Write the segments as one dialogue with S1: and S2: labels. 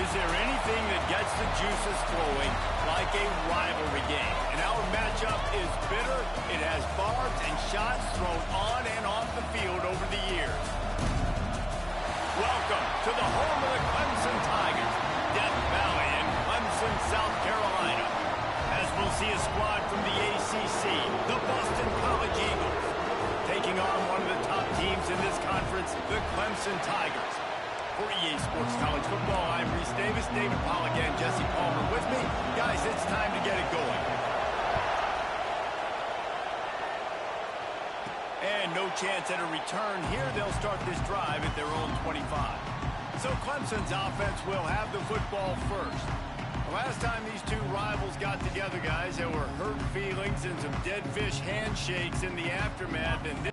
S1: Is there anything that gets the juices flowing like a rivalry game? And our matchup is bitter. It has barbs and shots thrown on and off the field over the years. Welcome to the home of the Clemson Tigers, Death Valley in Clemson, South Carolina. As we'll see a squad from the ACC, the Boston College Eagles, taking on one of the top teams in this conference, the Clemson Tigers. For EA Sports College Football, I'm Reese Davis, David Pollack, and Jesse Palmer with me. Guys, it's time to get it going. And no chance at a return here. They'll start this drive at their own 25. So Clemson's offense will have the football first. The last time these two rivals got together, guys, there were hurt feelings and some dead fish handshakes in the aftermath. And this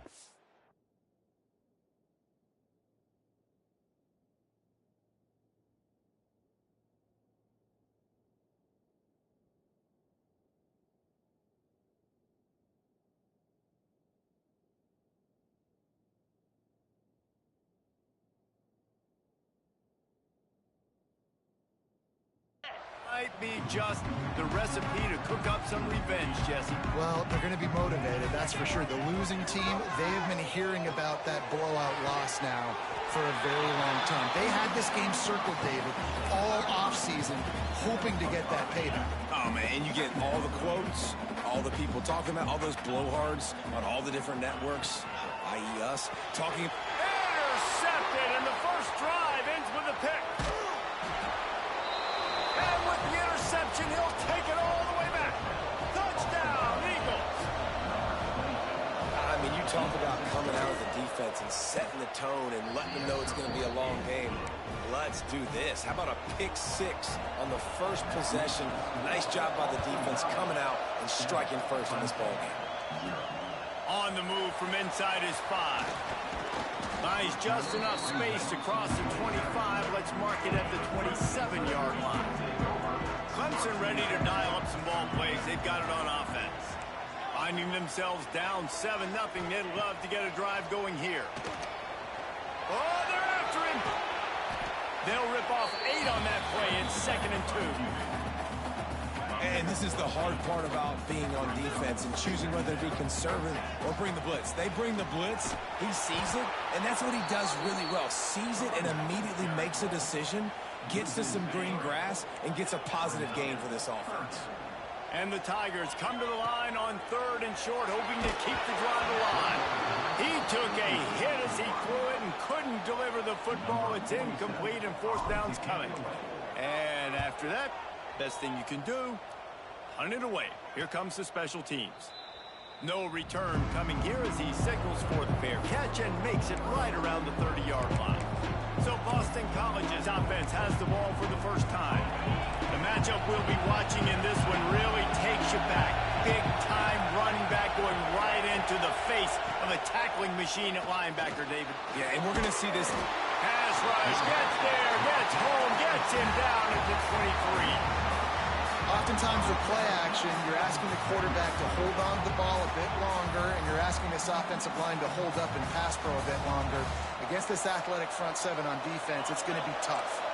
S1: might be just the recipe to cook up some revenge, Jesse.
S2: Well, they're going to be motivated, that's for sure. The losing team, they have been hearing about that blowout loss now for a very long time. They had this game circled, David, all offseason, hoping to get that payback.
S3: Oh, man, you get all the quotes, all the people talking about, all those blowhards on all the different networks, i.e. us, talking.
S1: Intercepted, and the first drive ends with a pick. And with the interception, he'll take it all the way back. Touchdown, Eagles.
S3: I mean, you talk about coming out of the defense and setting the tone and letting them know it's going to be a long game. Let's do this. How about a pick six on the first possession? Nice job by the defense coming out and striking first in this ballgame.
S1: On the move from inside his 5. Buys just enough space to cross the 25. Let's mark it at the 27-yard line. Clemson ready to dial up some ball plays. They've got it on offense. Finding themselves down 7-0. They'd love to get a drive going here. Oh, they're after him. They'll rip off 8 on that play. It's 2nd and 2.
S3: And this is the hard part about being on defense and choosing whether to be conservative or bring the blitz. They bring the blitz, he sees it, and that's what he does really well. Sees it and immediately makes a decision, gets to some green grass, and gets a positive gain for this offense.
S1: And the Tigers come to the line on 3rd and short, hoping to keep the drive alive. He took a hit as he threw it and couldn't deliver the football. It's incomplete, and 4th down's coming. And after that, best thing you can do, hunt it away. Here comes the special teams. No return coming here as he signals for the fair catch and makes it right around the 30-yard line. So Boston College's offense has the ball for the first time. The matchup we'll be watching in this one really takes you back. Big-time running back going right into the face of a tackling machine at linebacker, David.
S3: Yeah, and we're going to see this.
S1: Pass rush, gets there, gets home, gets him down at the 23.
S2: Oftentimes with play action, you're asking the quarterback to hold on to the ball a bit longer, and you're asking this offensive line to hold up and pass pro a bit longer. Against this athletic front 7 on defense, it's going to be tough.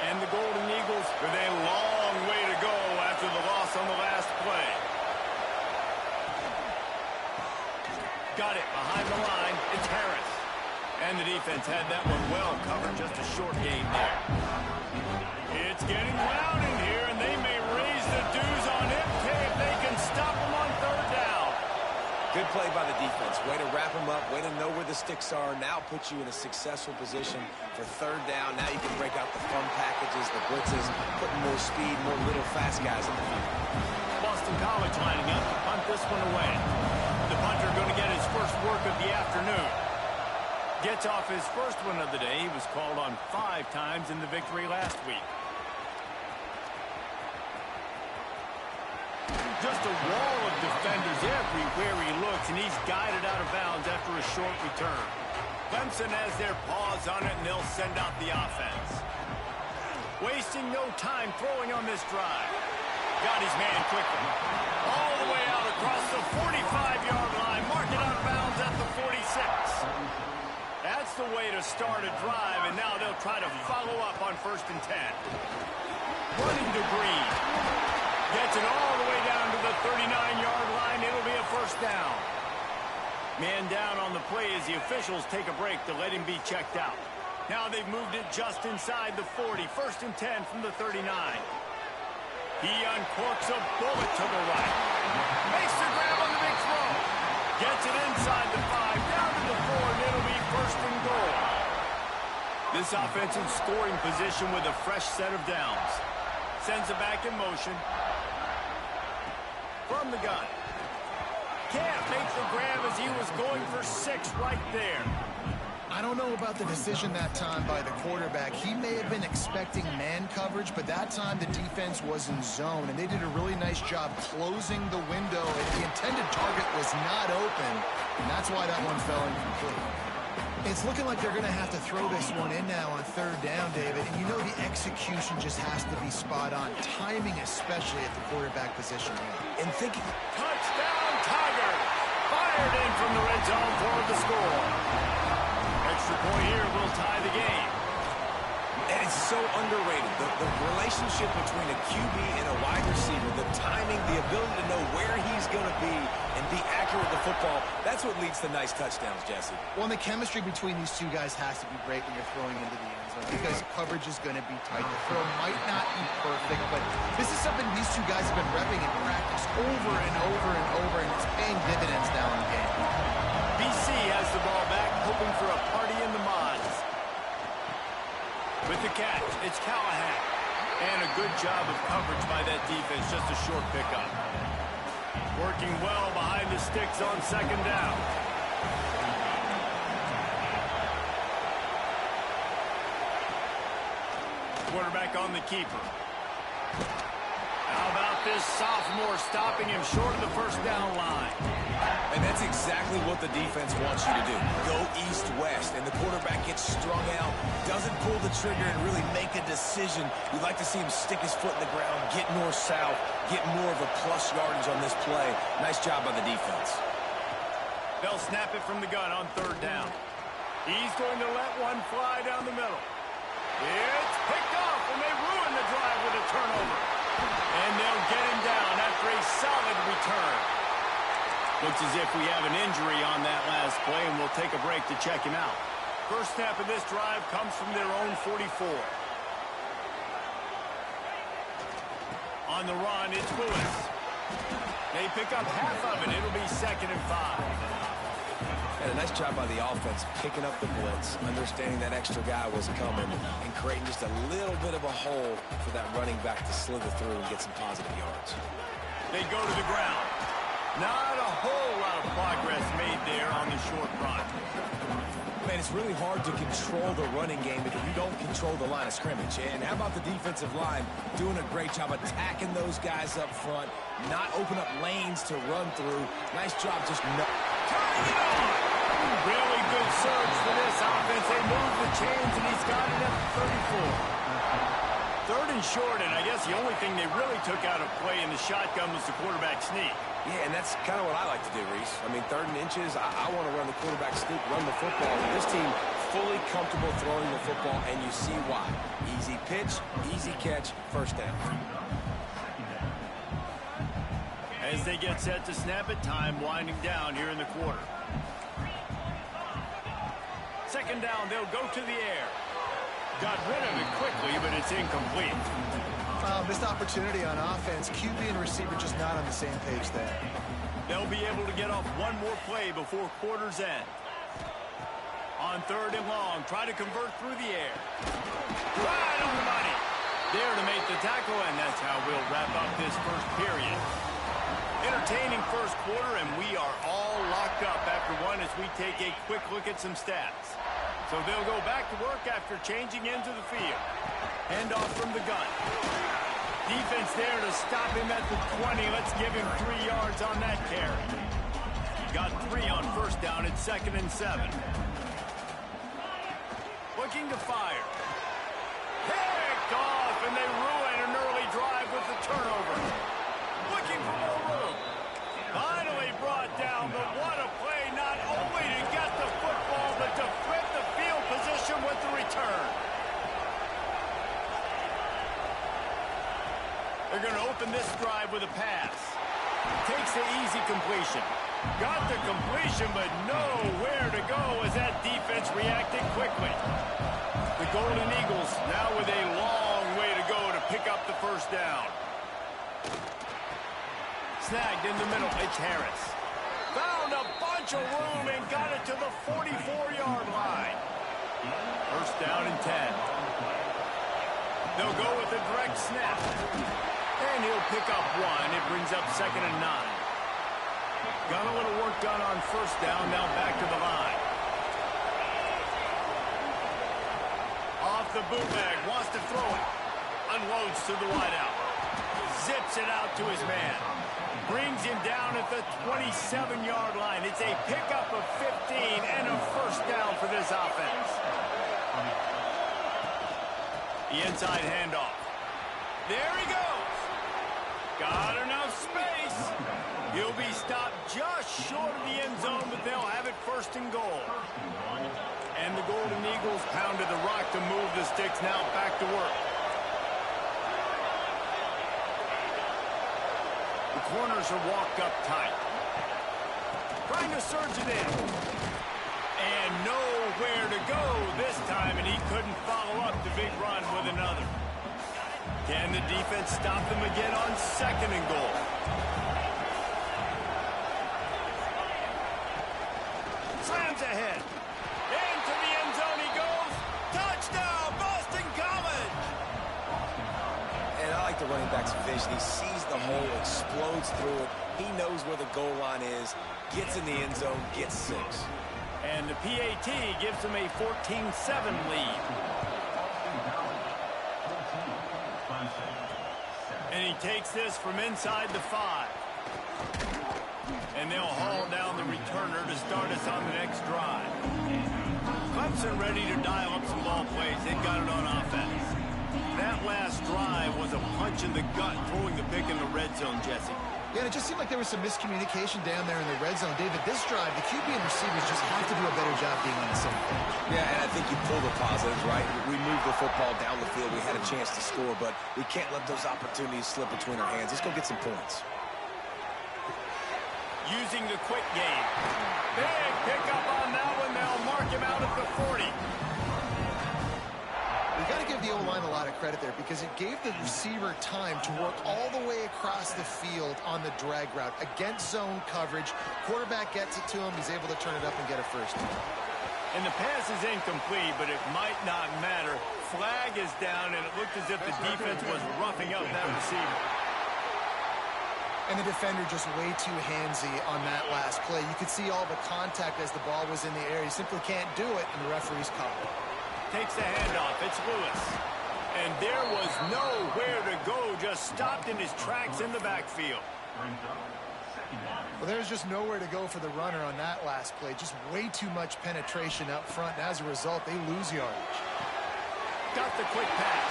S1: And the Golden Eagles with a long way to go after the loss on the last play. Got it behind the line. It's Harris. And the defense had that one well covered. Just a short game there. It's getting loud in here, and they may raise the dues on MK if they can stop them on 3rd down.
S3: Good play by the defense. Way to wrap them up. Way to know where the sticks are. Now put you in a successful position for 3rd down. Now you can break out the fun packages, the blitzes, putting more speed, more little fast guys in the field.
S1: Boston College lining up to punt this one away. The punter going to get his first work of the afternoon. Gets off his first one of the day. He was called on 5 times in the victory last week. Just a wall of defenders everywhere he looks, and he's guided out of bounds after a short return. Clemson has their paws on it, and they'll send out the offense. Wasting no time throwing on this drive. Got his man quickly. All the way out across the 45-yard line. Mark it out of bounds at the 46. That's the way to start a drive, and now they'll try to follow up on 1st and 10. Running to Green. Gets it all the way down to the 39-yard line. It'll be a 1st down. Man down on the play as the officials take a break to let him be checked out. Now they've moved it just inside the 40. 1st and 10 from the 39. He uncorks a bullet to the right. Makes the grab on the big throw. Gets it inside the 5, down to the 4, and it'll be 1st and goal. This offensive scoring position with a fresh set of downs. Sends it back in motion. From the gun. Can't make the grab as he was going for 6 right there.
S2: I don't know about the decision that time by the quarterback. He may have been expecting man coverage, but that time the defense was in zone, and they did a really nice job closing the window, and the intended target was not open, and that's why that one fell incomplete. It's looking like they're going to have to throw this one in now on 3rd down, David, and you know the execution just has to be spot on, timing especially at the quarterback position.
S3: And thinking,
S1: Touchdown, Tiger! Fired in from the red zone for the score. Extra point here will tie the game.
S3: and it's so underrated, the relationship between a QB and a wide receiver, the timing, the ability to know where he's going to be and be accurate with the football, that's what leads to nice touchdowns, Jesse.
S2: Well, and the chemistry between these two guys has to be great when you're throwing into the end zone because coverage is going to be tight. The throw might not be perfect, but this is something these two guys have been repping in practice over and over and over, and it's paying dividends now in the game.
S1: BC has the ball back, hoping for a party in the mods. With the catch, it's Callahan. And a good job of coverage by that defense, just a short pickup. Working well behind the sticks on 2nd down. Quarterback on the keeper. How about this sophomore stopping him short of the 1st down line?
S3: And that's exactly what the defense wants you to do. Go east-west, and the quarterback gets strung out, doesn't pull the trigger and really make a decision. We'd like to see him stick his foot in the ground, get north-south, get more of a plus yardage on this play. Nice job by the defense.
S1: They'll snap it from the gun on 3rd down. He's going to let one fly down the middle. It's picked off, and they ruin the drive with a turnover. And they'll get him down after a solid return. Looks as if we have an injury on that last play, and we'll take a break to check him out. First snap of this drive comes from their own 44. On the run, it's Lewis. They pick up half of it. It'll be 2nd and 5.
S3: And a nice job by the offense picking up the blitz, understanding that extra guy was coming, and creating just a little bit of a hole for that running back to slither through and get some positive yards.
S1: They go to the ground. Not a whole lot of progress made there on the short run.
S3: Man, it's really hard to control the running game if you don't control the line of scrimmage. And how about the defensive line doing a great job attacking those guys up front, not open up lanes to run through. Nice job just turning
S1: it on. Really good surge for this offense. They move the chains, and he's got it at the 34. 3rd and short, and I guess the only thing they really took out of play in the shotgun was the quarterback sneak.
S3: Yeah, and that's kind of what I like to do, Reese. I mean, 3rd and inches, I want to run the quarterback sneak, run the football. And this team fully comfortable throwing the football, and you see why. Easy pitch, easy catch, 1st down.
S1: As they get set to snap it, time winding down here in the quarter. 2nd down, they'll go to the air. Got rid of it quickly, but it's incomplete.
S2: Missed opportunity on offense. QB and receiver just not on the same page there.
S1: They'll be able to get off one more play before quarter's end. On 3rd and long, try to convert through the air. Right on the money. There to make the tackle, and that's how we'll wrap up this 1st period. Entertaining 1st quarter, and we are all locked up after one as we take a quick look at some stats. So they'll go back to work after changing into the field. Handoff from the gun. Defense there to stop him at the 20. Let's give him 3 yards on that carry. Got 3 on 1st down at 2nd and 7. Looking to fire. Picked off, and they ruin an early drive with the turnover. Looking for more room. Finally brought down, but what a play, not only to get the football, but to flip the field position open this drive with a pass. Takes the easy completion. Got the completion, but nowhere to go as that defense reacted quickly. The Golden Eagles now with a long way to go to pick up the first down. Snagged in the middle. It's Harris. Found a bunch of room and got it to the 44-yard line. First down and 10. They'll go with a direct snap. And he'll pick up one. It brings up 2nd and 9. Got a little work done on first down. Now back to the line. Off the bootleg. Wants to throw it. Unloads to the wideout. Zips it out to his man. Brings him down at the 27-yard line. It's a pickup of 15 and a first down for this offense. The inside handoff. There he goes. Got enough space. He'll be stopped just short of the end zone, but they'll have it 1st and goal. And the Golden Eagles pounded the rock to move the sticks. Now back to work. The corners are walked up tight. Trying to surge it in. And nowhere to go this time, and he couldn't follow up the big run with another. Can the defense stop them again on 2nd and goal? Slams ahead. Into the end zone he goes. Touchdown, Boston College!
S3: And I like the running back's vision. He sees the hole, explodes through it. He knows where the goal line is, gets in the end zone, gets 6.
S1: And the PAT gives him a 14-7 lead. And he takes this from inside the 5. And they'll haul down the returner to start us on the next drive. Clemson ready to dial up some ball plays. They've got it on offense. That last drive was a punch in the gut, throwing the pick in the red zone, Jesse.
S2: Yeah, and it just seemed like there was some miscommunication down there in the red zone. David, this drive, the QB and receivers just have to do a better job being on the same page.
S3: Yeah, and I think you pull the positives, right? We moved the football down the field. We had a chance to score, but we can't let those opportunities slip between our hands. Let's go get some points.
S1: Using the quick game. Big pickup on that one. They'll mark him out at the 40.
S2: We've got to give the O-line a lot of credit there because it gave the receiver time to work all the way across the field on the drag route against zone coverage. Quarterback gets it to him. He's able to turn it up and get a first down.
S1: And the pass is incomplete, but it might not matter. Flag is down, and it looked as if the defense was roughing up that receiver.
S2: And the defender just way too handsy on that last play. You could see all the contact as the ball was in the air. He simply can't do it, and the referee's called it.
S1: Takes the handoff. It's Lewis. And there was nowhere to go, just stopped in his tracks in the backfield.
S2: Well, there's just nowhere to go for the runner on that last play. Just way too much penetration up front, and as a result, they lose yardage.
S1: Got the quick pass.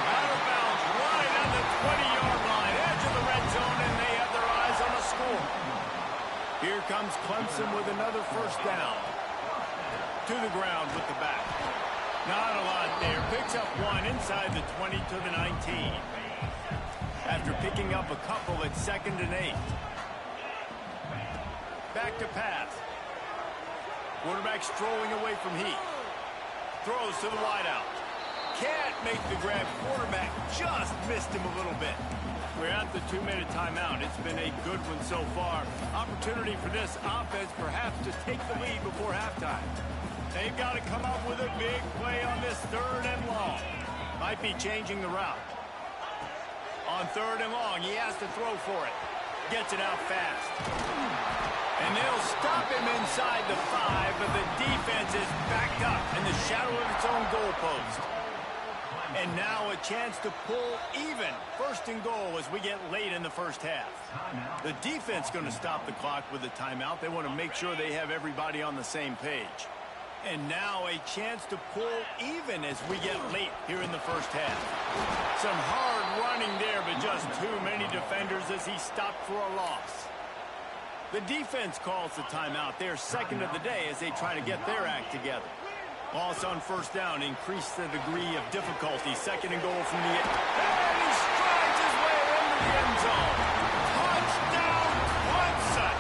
S1: Out of bounds, right on the 20-yard line, edge of the red zone, and they have their eyes on the score. Here comes Clemson with another first down. To the ground with the back. Not a lot there. Picks up one inside the 20 to the 19. After picking up a couple at 2nd and 8. Back to pass. Quarterback strolling away from Heath. Throws to the wideout. Can't make the grab. Quarterback just missed him a little bit. We're at the 2-minute timeout. It's been a good one so far. Opportunity for this offense perhaps to take the lead before halftime. They've got to come up with a big play on this 3rd and long. Might be changing the route. On 3rd and long, he has to throw for it. Gets it out fast. And they'll stop him inside the 5, but the defense is backed up in the shadow of its own goalpost. And now a chance to pull even. 1st and goal as we get late in the first half. The defense going to stop the clock with a timeout. They want to make sure they have everybody on the same page. And now a chance to pull even as we get late here in the first half. Some hard running there, but just too many defenders as he stopped for a loss. The defense calls the timeout. They're 2nd of the day as they try to get their act together. Loss on first down increased the degree of difficulty. 2nd and goal from the... And he strides his way the end zone. Touchdown, Clemson!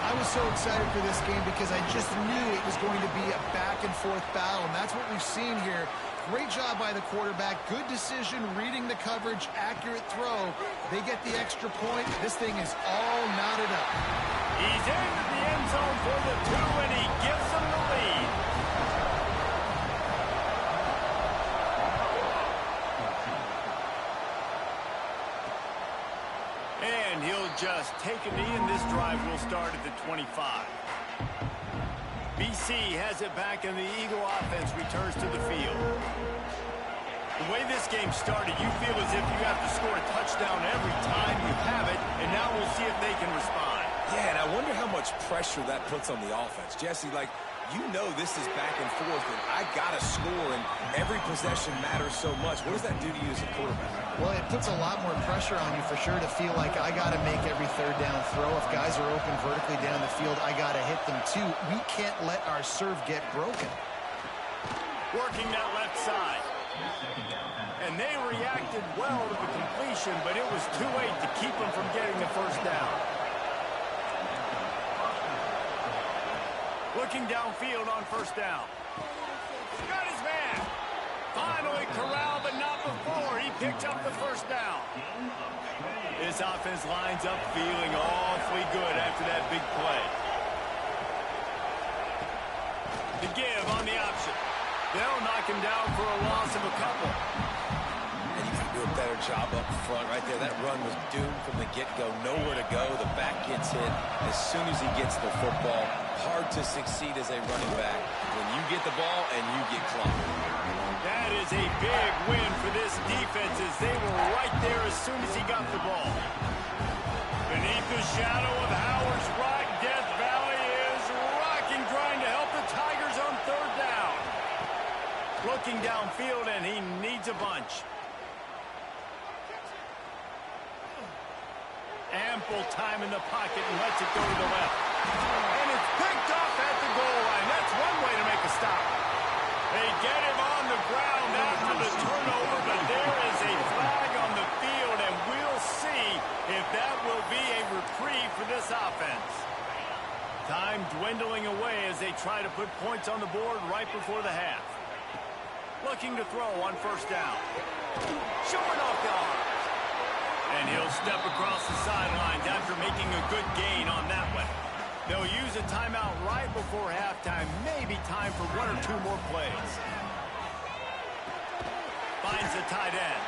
S2: I was so excited for this game because I just knew it was going to be a back-and-forth battle, and that's what we've seen here. Great job by the quarterback. Good decision, reading the coverage, accurate throw. They get the extra point. This thing is all knotted up.
S1: He's into the end zone for the 2, and he gives them the lead. And he'll just take a knee, and this drive will start at the 25. BC has it back, and the Eagle offense returns to the field. The way this game started, you feel as if you have to score a touchdown every time you have it, and now we'll see if they can respond.
S3: Yeah, and I wonder how much pressure that puts on the offense. Jesse, like, you know this is back and forth, and I got to score, and every possession matters so much. What does that do to you as a quarterback?
S2: Well, it puts a lot more pressure on you for sure to feel like I got to make every third down throw. If guys are open vertically down the field, I got to hit them too. We can't let our serve get broken.
S1: Working that left side. And they reacted well to the completion, but it was too late to keep them from getting the first down. Looking downfield on first down. Got his man. Finally corralled, but not before. He picked up the first down. This offense lines up feeling awfully good after that big play. The give on the option. They'll knock him down for a loss of a couple.
S3: And you can do a better job up front right there. That run was doomed from the get-go. Nowhere to go. The back gets hit as soon as he gets the football. Hard to succeed as a running back when you get the ball and you get clocked.
S1: That is a big win for this defense as they were right there as soon as he got the ball. Beneath the shadow of Howard's Rock, Death Valley is rocking, trying to help the Tigers on third down. Looking downfield, and he needs a bunch. Ample time in the pocket and lets it go to the left. And it's picked off at the goal line. That's one way to make a stop. They get him on the ground after the turnover, but there is a flag on the field, and we'll see if that will be a reprieve for this offense. Time dwindling away as they try to put points on the board right before the half. Looking to throw on first down. Showing off the arms. And he'll step across the sidelines after making a good gain on that one. They'll use a timeout right before halftime. Maybe time for one or two more plays. Finds the tight end.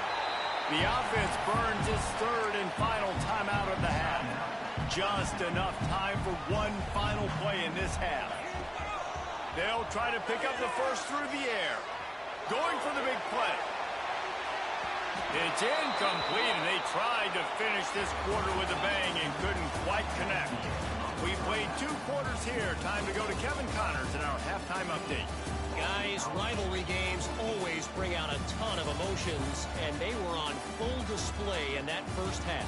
S1: The offense burns its third and final timeout of the half. Just enough time for one final play in this half. They'll try to pick up the first through the air. Going for the big play. It's incomplete, and they tried to finish this quarter with a bang and couldn't quite connect. We played 2 quarters here. Time to go to Kevin Connors in our halftime update.
S4: Guys, rivalry games always bring out a ton of emotions, and they were on full display in that first half.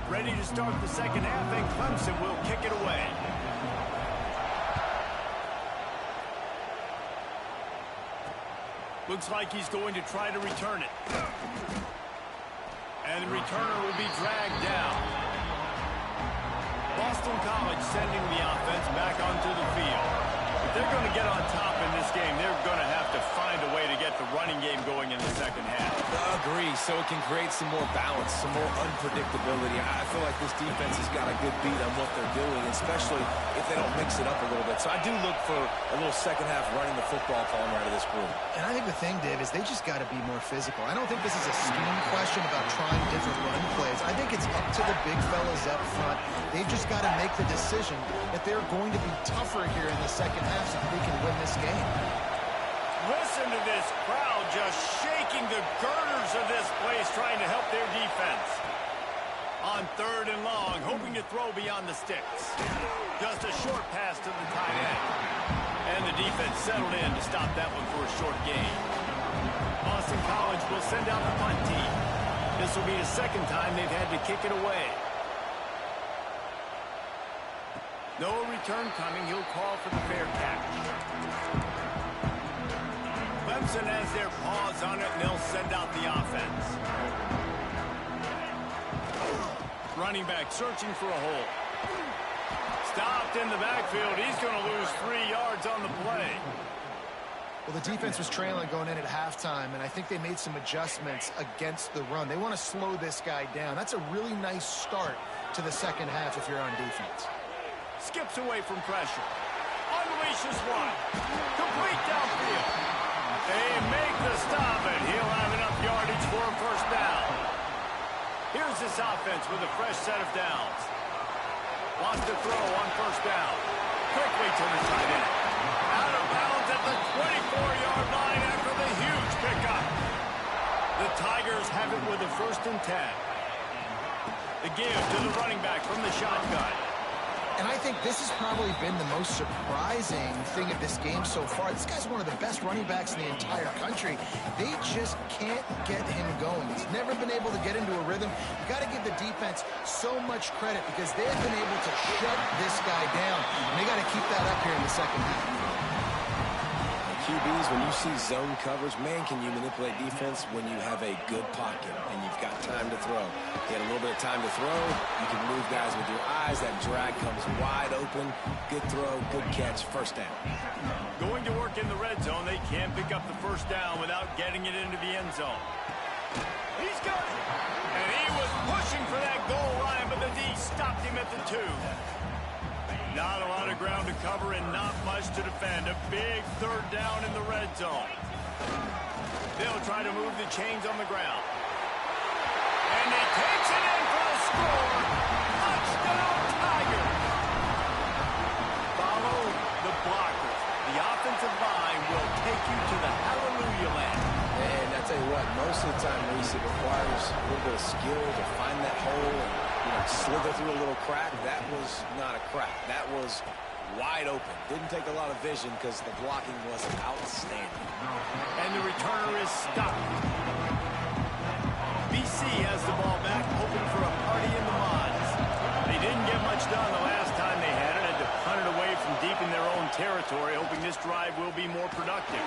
S1: Ready to start the second half, and Clemson will kick it away. Looks like he's going to try to return it. And the returner will be dragged down. Boston College sending the offense back onto the field. If they're going to get on top in this game, they're going to have to find a way to get the running game going in the second half.
S3: I agree, so it can create some more balance, some more unpredictability. I feel like this defense has got a good beat on what they're doing, especially if they don't mix it up a little bit. So I do look for a little second half running the football calling out of this group.
S2: And I think the thing, Dave, is they just got to be more physical. I don't think this is a scheme question about trying different run plays. I think it's up to the big fellas up front. They've just got to make the decision that they're going to be tougher here in the second half so that they can win this game.
S1: Listen to this crowd just shaking the girders of this place, trying to help their defense. On third and long, hoping to throw beyond the sticks. Just a short pass to the tight end. And the defense settled in to stop that one for a short gain. Boston College will send out the punt team. This will be the second time they've had to kick it away. No return coming. He'll call for the fair catch. Clemson has their paws on it, and they'll send out the offense. Running back searching for a hole. Stopped in the backfield. He's going to lose 3 yards on the play.
S2: Well, the defense was trailing going in at halftime, and I think they made some adjustments against the run. They want to slow this guy down. That's a really nice start to the second half if you're on defense.
S1: Skips away from pressure. Unleashes one. Complete downfield. They make the stop, and he'll have enough yardage for a first down. Here's this offense with a fresh set of downs. Wants to throw on first down. Quickly to the tight end. Out of bounds at the 24-yard line after the huge pickup. The Tigers have it with a 1st and 10. The give to the running back from the shotgun.
S2: And I think this has probably been the most surprising thing of this game so far. This guy's one of the best running backs in the entire country. They just can't get him going. He's never been able to get into a rhythm. You've got to give the defense so much credit because they have been able to shut this guy down. And they got to keep that up here in the second half.
S3: QBs, when you see zone coverage, man, can you manipulate defense when you have a good pocket and you've got time to throw. You had a little bit of time to throw. You can move guys with your eyes. That drag comes wide open. Good throw, good catch, first down.
S1: Going to work in the red zone. They can't pick up the first down without getting it into the end zone. He's got it. And he was pushing for that goal line, but the D stopped him at the 2. Not a lot of ground to cover and not much to defend. A big 3rd down in the red zone. They'll try to move the chains on the ground. And he takes it in for the score. Touchdown, Tigers. Follow the blockers. The offensive line will take you to the hallelujah land.
S3: And I tell you what, most of the time, Reese, it requires a little bit of skill to find that hole and slither through a little crack. That was not a crack. That was wide open. Didn't take a lot of vision because the blocking was outstanding.
S1: And the returner is stopped. BC has the ball back, hoping for a party in the mods. They didn't get much done the last time they had it. Had to punt it away from deep in their own territory, hoping this drive will be more productive.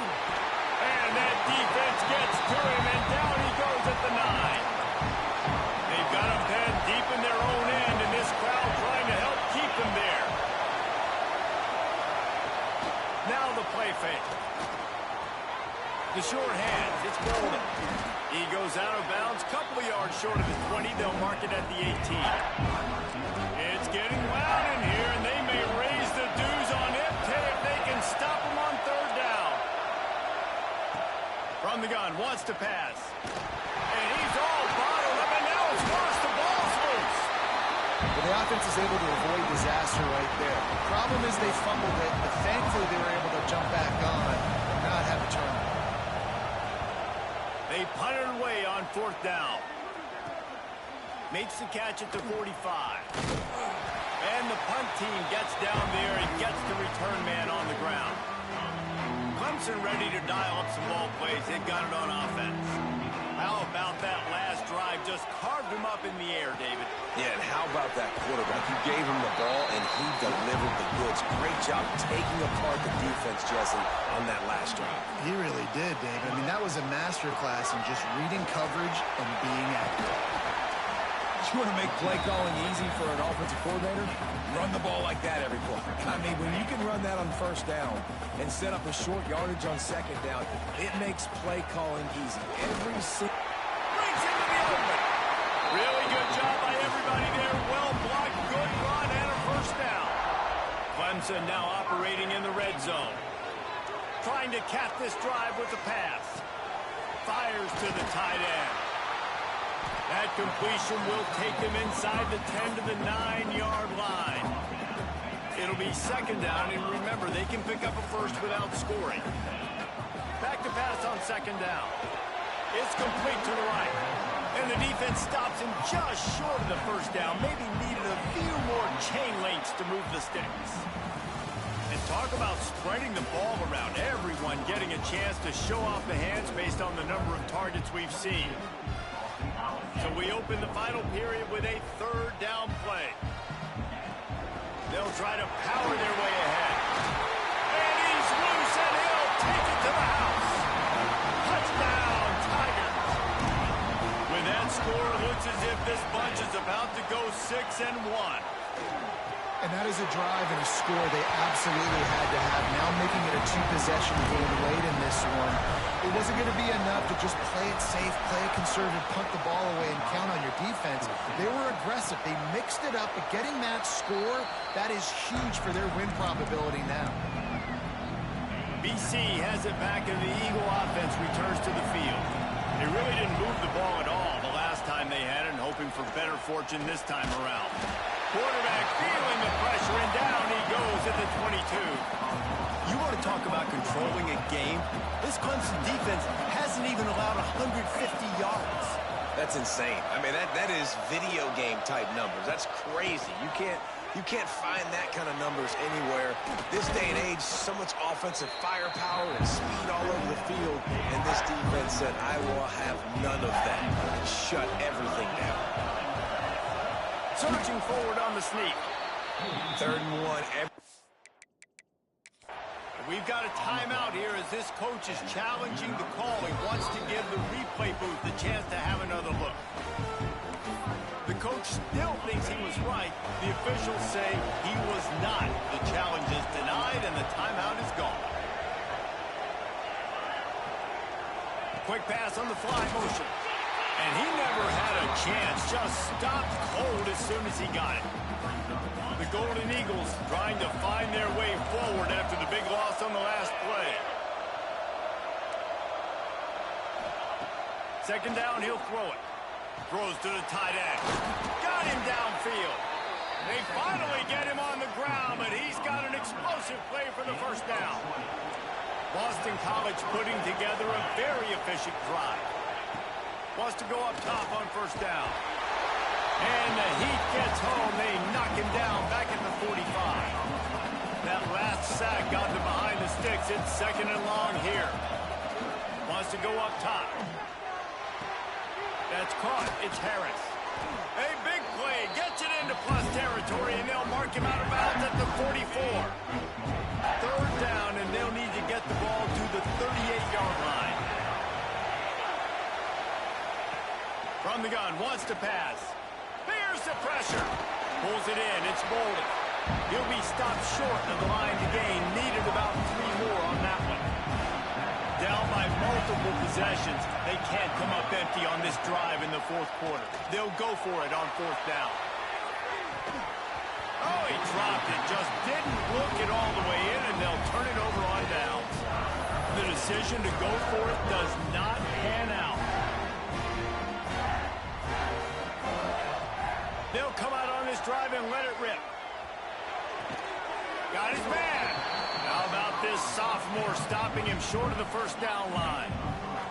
S1: And that defense gets to him, and down he goes at the 9. They've got him pinned deep in their own end, and this crowd trying to help keep them there. Now the play fake. The short hands, it's Bolden. He goes out of bounds, couple of yards short of the 20. They'll mark it at the 18. It's getting loud in here, and they may raise the dues on Ipte if they can stop him on 3rd down. From the gun, wants to pass. And he's all bottled up, and now it's worse. The ball's loose.
S2: Well, the offense is able to avoid disaster right there. The problem is they fumbled it, but thankfully they were able to jump back on and not have a turnover.
S1: They punted away on 4th down. Makes the catch at the 45. And the punt team gets down there and gets the return man on the ground. Clemson ready to dial up some ball plays. They got it on offense. How about that last drive? Just carved him up in the air, David.
S3: Yeah, and how about that quarterback? You gave him the ball, and he delivered the goods. Great job taking apart the defense, Jesse, on that last drive.
S2: He really did, David. I mean, that was a masterclass in just reading coverage and being accurate.
S3: You want to make play calling easy for an offensive coordinator? Run the ball like that every play. I mean, when you can run that on first down and set up a short yardage on second down, it makes play calling easy. Every single...
S1: Brings him to the open. Really good job by everybody there. Well blocked, good run, and a first down. Clemson now operating in the red zone. Trying to cap this drive with the pass. Fires to the tight end. That completion will take them inside the 10 to the 9-yard line. It'll be second down, and remember, they can pick up a first without scoring. Back to pass on second down. It's complete to the right. And the defense stops him just short of the first down. Maybe needed a few more chain links to move the sticks. And talk about spreading the ball around. Everyone getting a chance to show off the hands based on the number of targets we've seen. So we open the final period with a 3rd down play. They'll try to power their way ahead. And he's loose, and he'll take it to the house. as if this bunch is about to go 6-1.
S2: And that is a drive and a score they absolutely had to have. Now making it a two-possession game late in this one. It wasn't going to be enough to just play it safe, play it conservative, punt the ball away, and count on your defense. They were aggressive. They mixed it up, but getting that score, that is huge for their win probability now.
S1: BC has it back, and the Eagle offense returns to the field. They really didn't move the ball at all the last time they had it, and hoping for better fortune this time around. Quarterback feeling the pressure, and down he goes at the 22.
S5: You want to talk about controlling a game? This Clemson defense hasn't even allowed 150 yards.
S3: That's insane. I mean, that is video game type numbers. That's crazy. You can't find that kind of numbers anywhere. This day and age, so much offensive firepower and speed all over the field, and this defense said, I will have none of that. Shut everything down.
S1: Surging forward on the sneak.
S3: 3rd and 1.
S1: We've got a timeout here as this coach is challenging the call. He wants to give the replay booth the chance to have another look. The coach still thinks he was right. The officials say he was not. The challenge is denied and the timeout is gone. Quick pass on the fly motion. And he never had a chance. Just stopped cold as soon as he got it. The Golden Eagles trying to find their way forward after the big loss on the last play. 2nd down, he'll throw it. Throws to the tight end. Got him downfield. They finally get him on the ground, but he's got an explosive play for the 1st down. Boston College putting together a very efficient drive. Wants to go up top on 1st down. And the Heat gets home. They knock him down back at the 45. That last sack got them behind the sticks. It's 2nd and long here. Wants to go up top. That's caught. It's Harris. A big play. Gets it into plus territory, and they'll mark him out of bounds at the 44. 3rd down, and they'll need to get the ball to the 38-yard line. From the gun, wants to pass. Fears the pressure. Pulls it in. It's Bolden. He'll be stopped short of the line to gain. Needed about 3 more on that one. Down by multiple possessions. They can't come up empty on this drive in the 4th quarter. They'll go for it on 4th down. Oh, he dropped it. Just didn't look it all the way in, and they'll turn it over on downs. The decision to go for it does not pan out. They'll come out on this drive and let it rip. Got his man. How about this sophomore stopping him short of the 1st down line?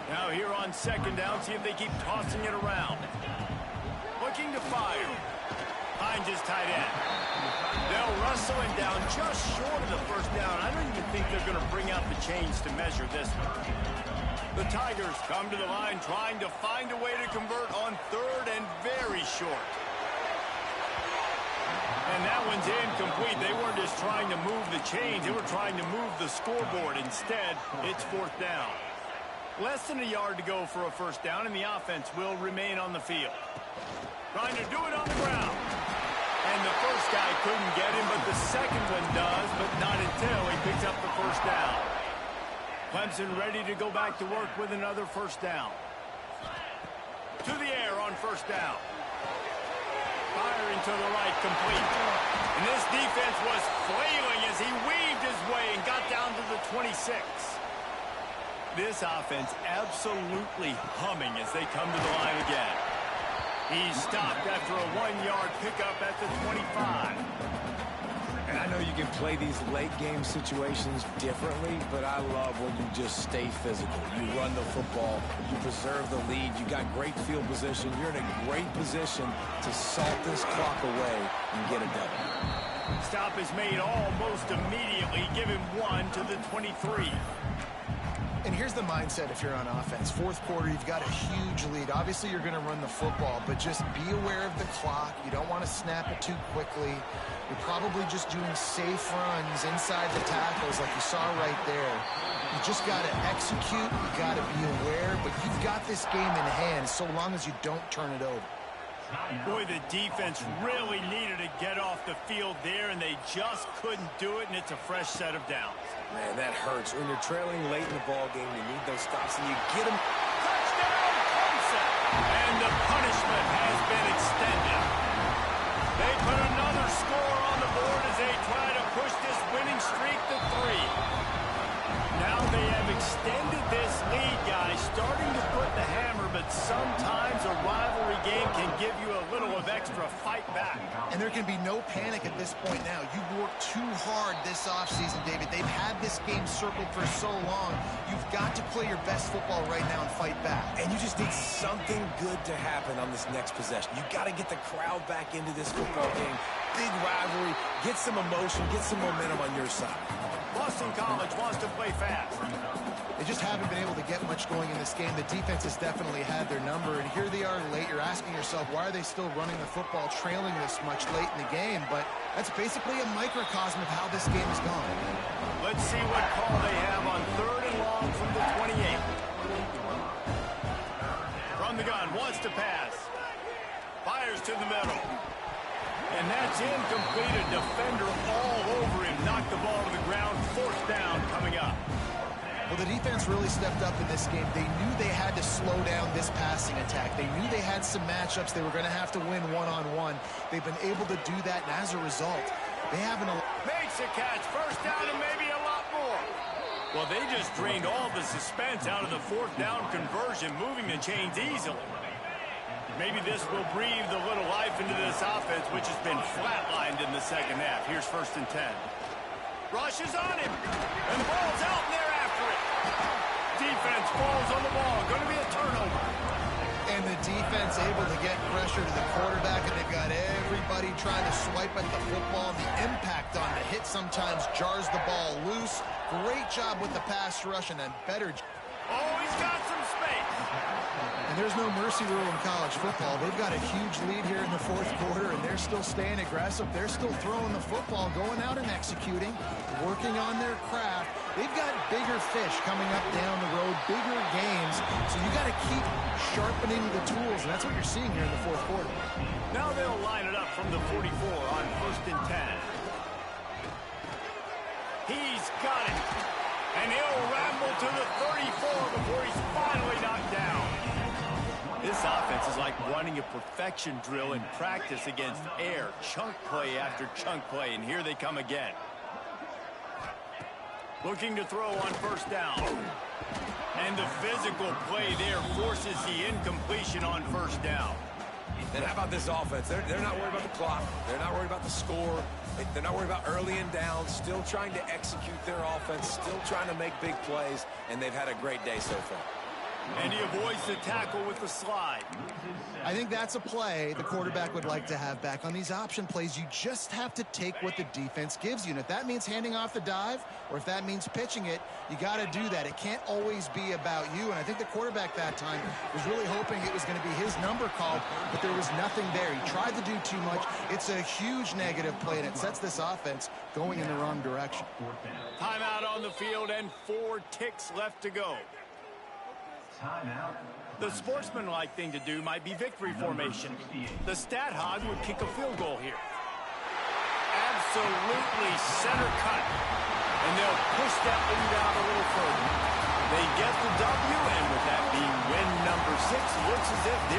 S1: Now here on 2nd down, see if they keep tossing it around. Looking to fire. Finds his tight end. They'll wrestle him down just short of the 1st down. I don't even think they're going to bring out the chains to measure this one. The Tigers come to the line trying to find a way to convert on 3rd and very short. And that one's incomplete. They weren't just trying to move the chains. They were trying to move the scoreboard. Instead, it's 4th down. Less than a yard to go for a 1st down, and the offense will remain on the field. Trying to do it on the ground. And the first guy couldn't get him, but the second one does, but not until he picks up the 1st down. Clemson ready to go back to work with another 1st down. To the air on 1st down. Firing to the right, complete. And this defense was flailing as he weaved his way and got down to the 26. This offense absolutely humming as they come to the line again. He's stopped after a 1-yard pickup at the 25.
S3: And I know you can play these late game situations differently, but I love when you just stay physical. You run the football, you preserve the lead, you got great field position, you're in a great position to salt this clock away and get it done.
S1: Stop is made almost immediately. Give him 1 to the 23.
S2: And here's the mindset if you're on offense. 4th quarter, you've got a huge lead. Obviously, you're going to run the football, but just be aware of the clock. You don't want to snap it too quickly. You're probably just doing safe runs inside the tackles like you saw right there. You just got to execute. You got to be aware, but you've got this game in hand so long as you don't turn it over.
S1: Boy, the defense really needed to get off the field there, and they just couldn't do it, and it's a fresh set of downs.
S3: Man, that hurts. When you're trailing late in the ball game, you need those stops, and you get them.
S1: Touchdown, Clemson! And the punishment has been extended. They put another score on the board as they try to push this winning streak to 3. Now they have extended this lead, guys, starting to put the hammer, but sometimes a rivalry game can give you a little of extra fight back.
S2: And there can be no panic at this point now. You worked too hard this offseason, David. They've had this game circled for so long. You've got to play your best football right now and fight back.
S3: And you just need something good to happen on this next possession. You got to get the crowd back into this football game. Big rivalry. Get some emotion. Get some momentum on your side.
S1: Boston College wants to play fast.
S2: They just haven't been able to get much going in this game. The defense has definitely had their number, and here they are late. You're asking yourself, why are they still running the football, trailing this much late in the game? But that's basically a microcosm of how this game has gone.
S1: Let's see what call they have on 3rd and long from the 28. From the gun, wants to pass. Fires to the middle. And that's incomplete. A defender all over him. Knocked the ball to the ground. 4th down coming up.
S2: Well, the defense really stepped up in this game. They knew they had to slow down this passing attack. They knew they had some matchups they were going to have to win one-on-one. They've been able to do that, and as a result, they haven't...
S1: Makes a catch. 1st down and maybe a lot more. Well, they just drained all the suspense out of the 4th down conversion, moving the chains easily. Maybe this will breathe a little life into this offense, which has been flatlined in the second half. Here's 1st and 10. Rush is on him, and the ball's out, and they're after it. Defense falls on the ball. Going to be a turnover.
S2: And the defense able to get pressure to the quarterback, and they've got everybody trying to swipe at the football. The impact on the hit sometimes jars the ball loose. Great job with the pass rush, and then better...
S1: Oh, he's got some space.
S2: And there's no mercy rule in college football. They've got a huge lead here in the 4th quarter, and they're still staying aggressive. They're still throwing the football, going out and executing, working on their craft. They've got bigger fish coming up down the road, bigger games. So you got to keep sharpening the tools, and that's what you're seeing here in the 4th quarter.
S1: Now they'll line it up from the 44 on 1st and 10. He's got it. And he'll ramble to the 34 before he's finally knocked down. This offense is like running a perfection drill in practice against air. Chunk play after chunk play, and here they come again. Looking to throw on 1st down. And the physical play there forces the incompletion on 1st down.
S3: And how about this offense? They're not worried about the clock. They're not worried about the score. They're not worried about early and down. Still trying to execute their offense. Still trying to make big plays. And they've had a great day so far.
S1: And he avoids the tackle with the slide.
S2: I think that's a play the quarterback would like to have back. On these option plays, you just have to take what the defense gives you. And if that means handing off the dive, or if that means pitching it, you got to do that. It can't always be about you. And I think the quarterback that time was really hoping it was going to be his number called, but there was nothing there. He tried to do too much. It's a huge negative play, and it sets this offense going in the wrong direction.
S1: Timeout on the field and 4 ticks left to go. The sportsmanlike thing to do might be victory formation. The stat hog would kick a field goal here. Absolutely center cut. And they'll push that lead out a little further. They get the W, and with that being win number 6, looks as if they're